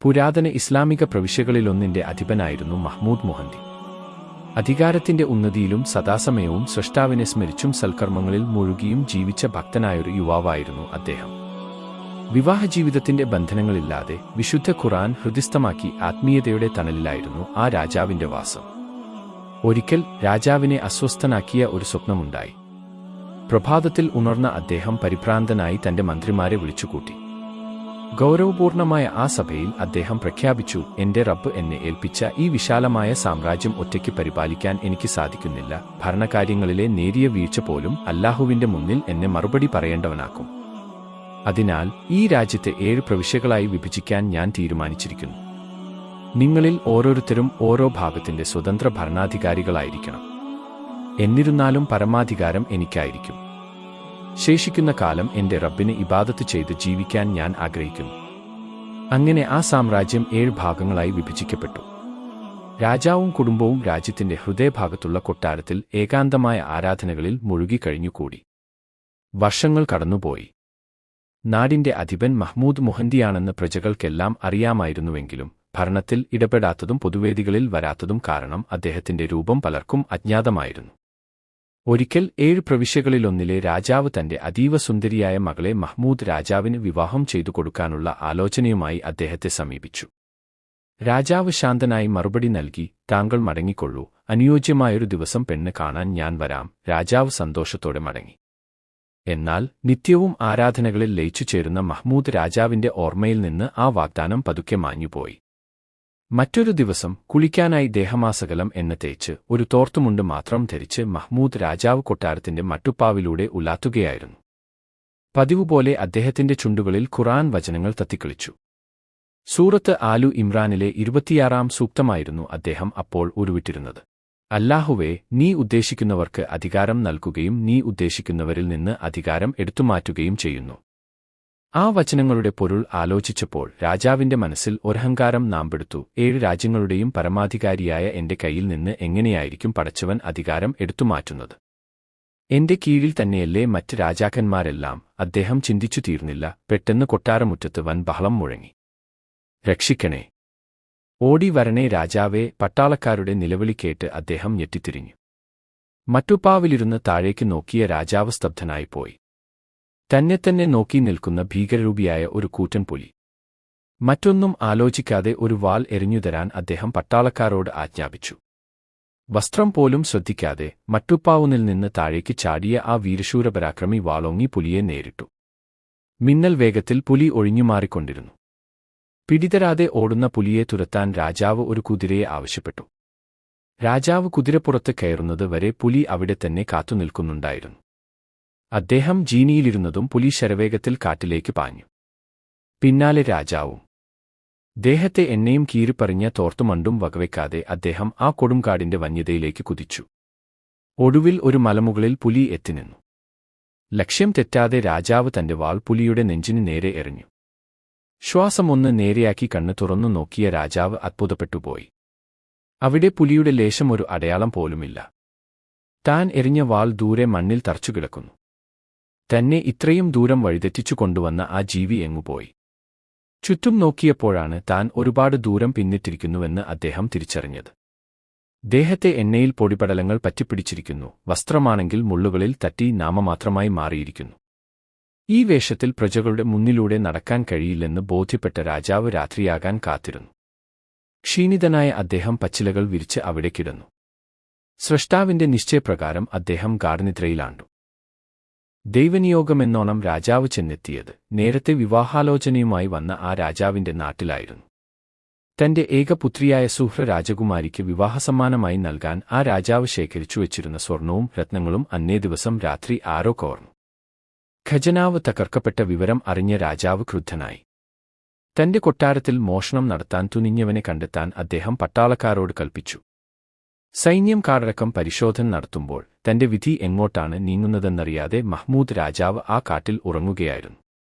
പുരാതന ഇസ്ലാമിക പ്രവിശ്യകളിലൊന്നിന്റെ അധിപനായിരുന്നു മഹ്മൂദ് മുഹന്തി. അധികാരത്തിന്റെ ഉന്നതിയിലും സദാസമയവും സ്രഷ്ടാവിനെ സ്മരിച്ചും സൽക്കർമ്മങ്ങളിൽ മുഴുകിയും ജീവിച്ച ഭക്തനായൊരു യുവാവായിരുന്നു അദ്ദേഹം. വിവാഹജീവിതത്തിന്റെ ബന്ധനങ്ങളില്ലാതെ വിശുദ്ധ ഖുർആൻ ഹൃദിസ്ഥമാക്കി ആത്മീയതയുടെ തണലിലായിരുന്നു ആ രാജാവിന്റെ വാസം. ഒരിക്കൽ രാജാവിനെ അസ്വസ്ഥനാക്കിയ ഒരു സ്വപ്നമുണ്ടായി. പ്രഭാതത്തിൽ ഉണർന്ന അദ്ദേഹം പരിഭ്രാന്തനായി തന്റെ മന്ത്രിമാരെ വിളിച്ചുകൂട്ടി. ഗൗരവപൂർണമായ ആ സഭയിൽ അദ്ദേഹം പ്രഖ്യാപിച്ചു, എന്റെ റബ്ബ് എന്നെ ഏൽപ്പിച്ച ഈ വിശാലമായ സാമ്രാജ്യം ഒറ്റയ്ക്ക് പരിപാലിക്കാൻ എനിക്ക് സാധിക്കുന്നില്ല. ഭരണകാര്യങ്ങളിലെ നേരിയ വീഴ്ച പോലും അല്ലാഹുവിന്റെ മുന്നിൽ എന്നെ മറുപടി പറയേണ്ടവനാക്കും. അതിനാൽ ഈ രാജ്യത്തെ 7 പ്രവിശ്യകളായി വിഭജിക്കാൻ ഞാൻ തീരുമാനിച്ചിരിക്കുന്നു. നിങ്ങളിൽ ഓരോരുത്തരും ഓരോ ഭാഗത്തിന്റെ സ്വതന്ത്ര ഭരണാധികാരികളായിരിക്കണം. എന്നിരുന്നാലും പരമാധികാരം എനിക്കായിരിക്കും. ശേഷിക്കുന്ന കാലം എന്റെ റബ്ബിന് ഇബാദത്ത് ചെയ്ത് ജീവിക്കാൻ ഞാൻ ആഗ്രഹിക്കുന്നു. അങ്ങനെ ആ സാമ്രാജ്യം 7 ഭാഗങ്ങളായി വിഭജിക്കപ്പെട്ടു. രാജാവും കുടുംബവും രാജ്യത്തിന്റെ ഹൃദയഭാഗത്തുള്ള കൊട്ടാരത്തിൽ ഏകാന്തമായ ആരാധനകളിൽ മുഴുകിക്കഴിഞ്ഞുകൂടി. വർഷങ്ങൾ കടന്നുപോയി. നാടിന്റെ അധിപൻ മഹ്മൂദ് മുഹന്തിയാണെന്ന് പ്രജകൾക്കെല്ലാം അറിയാമായിരുന്നുവെങ്കിലും ഭരണത്തിൽ ഇടപെടാത്തതും പൊതുവേദികളിൽ വരാത്തതും കാരണം അദ്ദേഹത്തിന്റെ രൂപം പലർക്കും അജ്ഞാതമായിരുന്നു. ഒരിക്കൽ 7 പ്രവിശ്യകളിലൊന്നിലെ രാജാവ് തന്റെ അതീവ സുന്ദരിയായ മകളെ മഹ്മൂദ് രാജാവിന് വിവാഹം ചെയ്തു കൊടുക്കാനുള്ള ആലോചനയുമായി അദ്ദേഹത്തെ സമീപിച്ചു. രാജാവ് ശാന്തനായി മറുപടി നൽകി, താങ്കൾ മടങ്ങിക്കൊള്ളൂ, അനുയോജ്യമായൊരു ദിവസം പെണ്ണ് കാണാൻ ഞാൻ വരാം. രാജാവ് സന്തോഷത്തോടെ മടങ്ങി. എന്നാൽ നിത്യവും ആരാധനകളിൽ ലയിച്ചുചേരുന്ന മഹ്മൂദ് രാജാവിന്റെ ഓർമ്മയിൽ നിന്ന് ആ വാഗ്ദാനം പതുക്കെ മാഞ്ഞുപോയി. മറ്റൊരു ദിവസം കുളിക്കാനായി ദേഹമാസകലം എണ്ണ തേച്ച് ഒരു തോർത്തുമുണ്ട് മാത്രം ധരിച്ച് മഹ്മൂദ് രാജാവ് കൊട്ടാരത്തിന്റെ മട്ടുപ്പാവിലൂടെ ഉലാത്തുകയായിരുന്നു. പതിവുപോലെ അദ്ദേഹത്തിന്റെ ചുണ്ടുകളിൽ ഖുർആൻ വചനങ്ങൾ തത്തിക്കളിച്ചു. സൂറത്ത് ആലു ഇമ്രാനിലെ 26-ാം സൂക്തമായിരുന്നു അദ്ദേഹം അപ്പോൾ ഉരുവിട്ടിരുന്നത്. അല്ലാഹുവേ, നീ ഉദ്ദേശിക്കുന്നവർക്ക് അധികാരം നൽകുകയും നീ ഉദ്ദേശിക്കുന്നവരിൽ നിന്ന് അധികാരം എടുത്തുമാറ്റുകയും ചെയ്യുന്നു. ആ വചനങ്ങളുടെ പൊരുൾ ആലോചിച്ചപ്പോൾ രാജാവിന്റെ മനസ്സിൽ ഒരഹങ്കാരം നാമ്പെടുത്തു. 7 രാജ്യങ്ങളുടെയും പരമാധികാരിയായ എന്റെ കയ്യിൽ നിന്ന് എങ്ങനെയായിരിക്കും പടച്ചവൻ അധികാരം എടുത്തുമാറ്റുന്നത്? എന്റെ കീഴിൽ തന്നെയല്ലേ മറ്റ് രാജാക്കന്മാരെല്ലാം? അദ്ദേഹം ചിന്തിച്ചു തീർന്നില്ല. പെട്ടെന്ന് കൊട്ടാരമുറ്റത്ത് വൻ ബഹളം മുഴങ്ങി. രക്ഷിക്കണേ! ഓടി വരണേ രാജാവേ! പട്ടാളക്കാരുടെ നിലവിളി കേട്ട് അദ്ദേഹം ഞെട്ടിത്തിരിഞ്ഞു. മട്ടുപ്പാവിലിരുന്ന് താഴേക്ക് നോക്കിയ രാജാവ് സ്തബ്ധനായിപ്പോയി. തന്നെ നോക്കി നിൽക്കുന്ന ഭീകരരൂപിയായ ഒരു കൂറ്റൻ പുലി. മറ്റൊന്നും ആലോചിക്കാതെ ഒരു വാൾ എറിഞ്ഞുതരാൻ അദ്ദേഹം പട്ടാളക്കാരോട് ആജ്ഞാപിച്ചു. വസ്ത്രം പോലും ശ്രദ്ധിക്കാതെ മട്ടുപ്പാവുന്നിൽ നിന്ന് താഴേക്ക് ചാടിയ ആ വീരശൂരപരാക്രമി വാളോങ്ങി പുലിയെ നേരിട്ടു. മിന്നൽ വേഗത്തിൽ പുലി ഒഴിഞ്ഞുമാറിക്കൊണ്ടിരുന്നു. പിടിതരാതെ ഓടുന്ന പുലിയെ തുരത്താൻ രാജാവ് ഒരു കുതിരയെ ആവശ്യപ്പെട്ടു. രാജാവ് കുതിരപ്പുറത്ത് കയറുന്നത് വരെ പുലി അവിടെ തന്നെ കാത്തുനിൽക്കുന്നുണ്ടായിരുന്നു. അദ്ദേഹം ജീനിയിലിരുന്നതും പുലി ശരവേഗത്തിൽ കാട്ടിലേക്ക് പാഞ്ഞു. പിന്നാലെ രാജാവും. ദേഹത്തെ എണ്ണയും കീറിപ്പറിഞ്ഞ തോർത്തുമണ്ടും വകവെക്കാതെ അദ്ദേഹം ആ കൊടുംകാടിന്റെ വന്യതയിലേക്ക് കുതിച്ചു. ഒടുവിൽ ഒരു മലമുകളിൽ പുലി എത്തിനിന്നു. ലക്ഷ്യം തെറ്റാതെ രാജാവ് തന്റെ വാൾ പുലിയുടെ നെഞ്ചിന് നേരെ എറിഞ്ഞു. ശ്വാസമൊന്ന് നേരെയാക്കി കണ്ണ് തുറന്നു നോക്കിയ രാജാവ് അത്ഭുതപ്പെട്ടുപോയി. അവിടെ പുലിയുടെ ലേശം ഒരു അടയാളം പോലുമില്ല. താൻ എറിഞ്ഞ വാൾ ദൂരെ മണ്ണിൽ തറച്ചുകിടക്കുന്നു. തന്നെ ഇത്രയും ദൂരം വഴിതെറ്റിച്ചു കൊണ്ടുവന്ന ആ ജീവി എങ്ങുപോയി? ചുറ്റും നോക്കിയപ്പോഴാണ് താൻ ഒരുപാട് ദൂരം പിന്നിട്ടിരിക്കുന്നുവെന്ന് അദ്ദേഹം തിരിച്ചറിഞ്ഞത്. ദേഹത്തെ എണ്ണയിൽ പൊടിപടലങ്ങൾ പറ്റിപ്പിടിച്ചിരിക്കുന്നു. വസ്ത്രമാണെങ്കിൽ മുള്ളുകളിൽ തട്ടി നാമമാത്രമായി മാറിയിരിക്കുന്നു. ഈ വേഷത്തിൽ പ്രജകളുടെ മുന്നിലൂടെ നടക്കാൻ കഴിയില്ലെന്ന് ബോധ്യപ്പെട്ട രാജാവ് രാത്രിയാകാൻ കാത്തിരുന്നു. ക്ഷീണിതനായ അദ്ദേഹം പച്ചിലകൾ വിരിച്ച് അവിടെ കിടന്നു. സ്രഷ്ടാവിന്റെ നിശ്ചയപ്രകാരം അദ്ദേഹം ഗാഠനിദ്രയിലാണ്ടു. ദൈവനിയോഗമെന്നോണം രാജാവ് ചെന്നെത്തിയത് നേരത്തെ വിവാഹാലോചനയുമായി വന്ന ആ രാജാവിന്റെ നാട്ടിലായിരുന്നു. തന്റെ ഏകപുത്രിയായ സുഹ്ര രാജകുമാരിക്ക് വിവാഹസമ്മാനമായി നൽകാൻ ആ രാജാവ് ശേഖരിച്ചു വച്ചിരുന്ന സ്വർണവും രത്നങ്ങളും അന്നേ ദിവസം രാത്രി ആരോ കവർന്നു. ഖജനാവ് തകർക്കപ്പെട്ട വിവരം അറിഞ്ഞ രാജാവ് ക്രുദ്ധനായി. തന്റെ കൊട്ടാരത്തിൽ മോഷണം നടത്താൻ തുനിഞ്ഞവനെ കണ്ടെത്താൻ അദ്ദേഹം പട്ടാളക്കാരോട് കൽപ്പിച്ചു. സൈന്യം കാടടക്കം പരിശോധന നടത്തുമ്പോൾ തന്റെ വിധി എങ്ങോട്ടാണ് നീങ്ങുന്നതെന്നറിയാതെ മഹ്മൂദ് രാജാവ് ആ കാട്ടിൽ ഉറങ്ങുകയായിരുന്നു.